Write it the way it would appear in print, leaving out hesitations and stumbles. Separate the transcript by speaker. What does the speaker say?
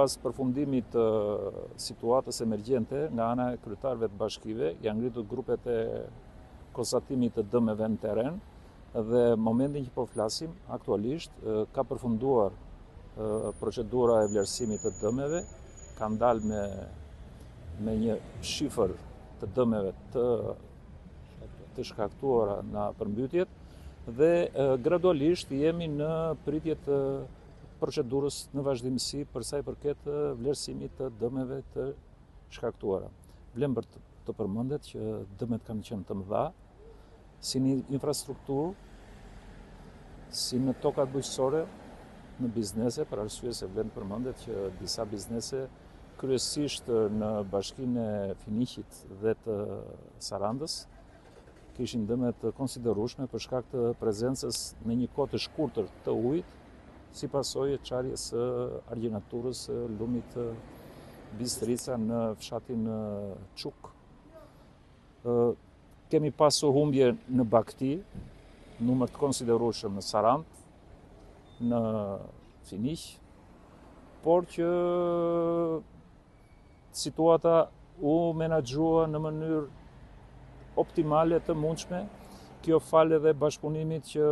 Speaker 1: Pas përfundimit të situatës emergjente nga ana e kryetarëve të bashkive, janë ngritur grupet e konstatimit të dëmeve në terren dhe momentin që po flasim aktualisht ka përfunduar procedura e vlerësimit të dëmeve, ka ndalë me një shifër të dëmeve të shkaktuara nga përmbytjet dhe gradualisht jemi në pritje të procedurës në vazhdimësi për sa i përket vlerësimit të dëmeve të shkaktuara. Vlem për të përmendet që dëmet kanë qenë të mëdha, si në infrastrukturë, si në tokat bujqësore, në biznese, për arsye se vlem përmendet që disa biznese, kryesisht në bashkinë e Finiqit dhe të Sarandës, kishin dëme të konsiderueshme për shkak të prezencës në një kohë të shkurtër të ujit, si pasojë e çarjes së argjenaturës së lumit Bistrica në fshatin Çuk. Kemi pasur humbje në Bakti, numër të konsiderueshëm në Sarandë, në Finiq, por që situata u menaxhua në mënyrë optimale të mundshme, kjo fal edhe bashkëpunimit që